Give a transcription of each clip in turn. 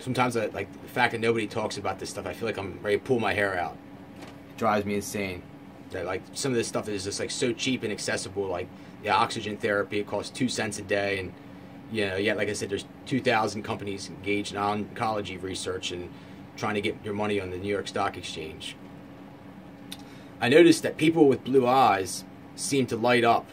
Sometimes like the fact that nobody talks about this stuff, I feel like I'm ready to pull my hair out. It drives me insane. That like some of this stuff is just like so cheap and accessible. Like the oxygen therapy, it costs 2 cents a day, and yet like I said, there's 2,000 companies engaged in oncology research and trying to get your money on the New York Stock Exchange. I noticed that people with blue eyes seem to light up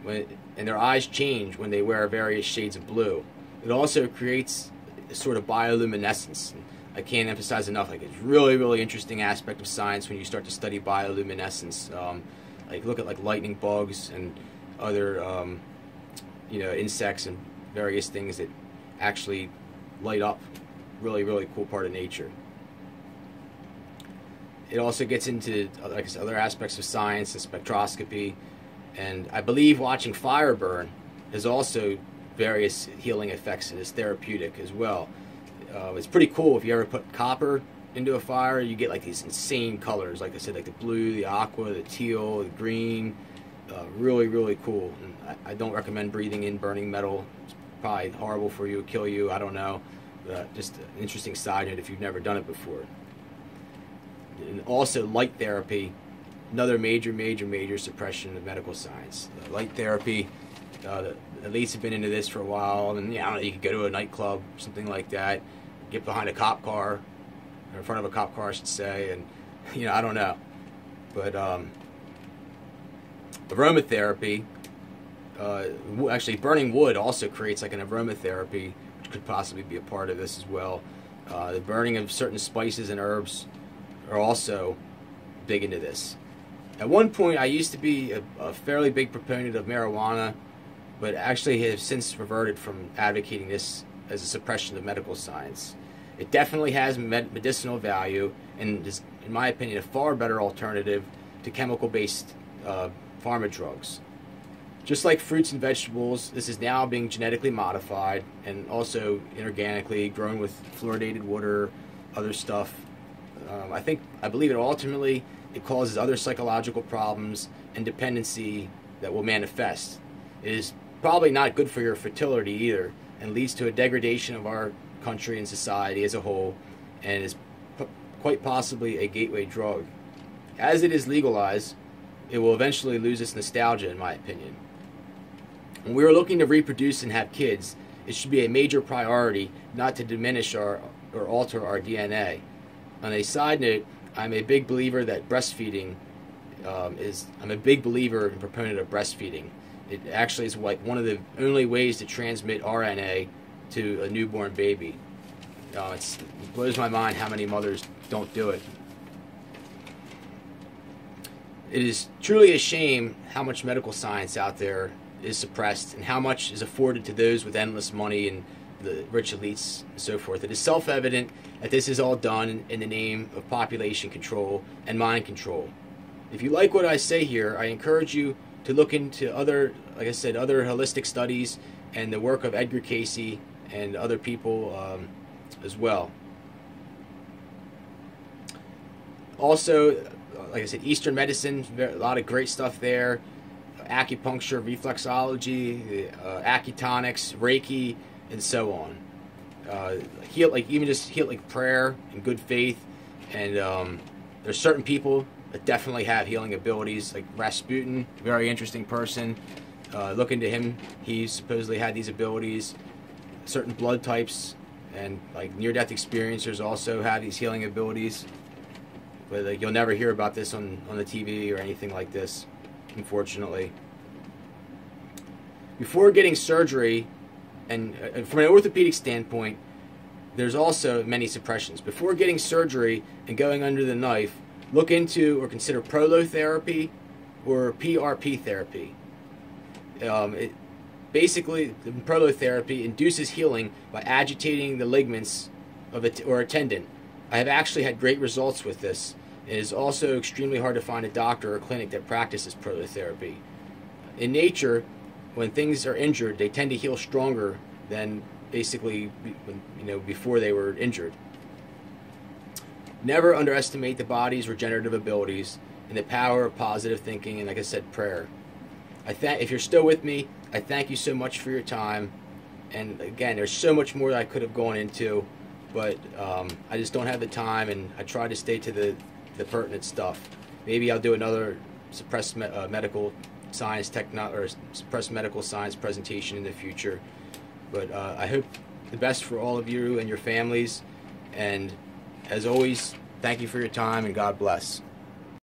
and their eyes change when they wear various shades of blue. It also creates a sort of bioluminescence. I can't emphasize enough, like it's really interesting aspect of science when you start to study bioluminescence. Like look at like lightning bugs and other insects and various things that actually light up. Really cool part of nature. It also gets into, like I said, other aspects of science and spectroscopy, and I believe watching fire burn has also various healing effects and is therapeutic as well. It's pretty cool. If you ever put copper into a fire, you get like these insane colors, like I said, like the blue, the aqua, the teal, the green. Really cool. And I don't recommend breathing in burning metal. It's probably horrible for you, kill you, I don't know. Just an interesting side note if you've never done it before. And also light therapy, another major suppression of medical science. Light therapy, the elites have been into this for a while, and I don't know, you could go to a nightclub, something like that, get behind a cop car, or in front of a cop car I should say, and I don't know. But aromatherapy, actually burning wood also creates like an aromatherapy, which could possibly be a part of this as well. The burning of certain spices and herbs are also big into this. At one point I used to be a fairly big proponent of marijuana, but actually have since reverted from advocating this as a suppression of medical science. It definitely has medicinal value and is, in my opinion, a far better alternative to chemical-based pharma drugs. Just like fruits and vegetables, this is now being genetically modified and also inorganically grown with fluoridated water, other stuff. I believe it ultimately causes other psychological problems and dependency that will manifest. It is probably not good for your fertility either, and leads to a degradation of our country and society as a whole, and is quite possibly a gateway drug. As it is legalized, it will eventually lose its nostalgia, in my opinion. When we are looking to reproduce and have kids, it should be a major priority not to diminish or alter our DNA. On a side note, I'm a big believer that breastfeeding I'm a big believer and proponent of breastfeeding. It actually is like one of the only ways to transmit RNA to a newborn baby. It blows my mind how many mothers don't do it. It is truly a shame how much medical science out there is suppressed and how much is afforded to those with endless money and the rich elites and so forth. It is self-evident that this is all done in the name of population control and mind control. If you like what I say here, I encourage you to look into other, like I said, other holistic studies and the work of Edgar Cayce and other people as well. Also, like I said, Eastern medicine, a lot of great stuff there. Acupuncture, reflexology, acutonics, Reiki, and so on. Heal like prayer and good faith, and there's certain people that definitely have healing abilities, like Rasputin, very interesting person. Look into him; he supposedly had these abilities. Certain blood types and like near-death experiencers also have these healing abilities, but like, you'll never hear about this on the TV or anything like this, unfortunately. Before getting surgery, and from an orthopedic standpoint, there's also many suppressions. Before getting surgery and going under the knife, look into or consider prolotherapy or PRP therapy. Basically, the prolotherapy induces healing by agitating the ligaments of or a tendon. I have actually had great results with this. It is also extremely hard to find a doctor or clinic that practices prolotherapy. In nature, when things are injured, they tend to heal stronger than basically before they were injured. Never underestimate the body's regenerative abilities and the power of positive thinking and, like I said, prayer. If you're still with me, I thank you so much for your time. And again, there's so much more that I could have gone into, but I just don't have the time, and I try to stay to the pertinent stuff. Maybe I'll do another medical science or suppressed medical science presentation in the future. But I hope the best for all of you and your families. And as always, thank you for your time, and God bless.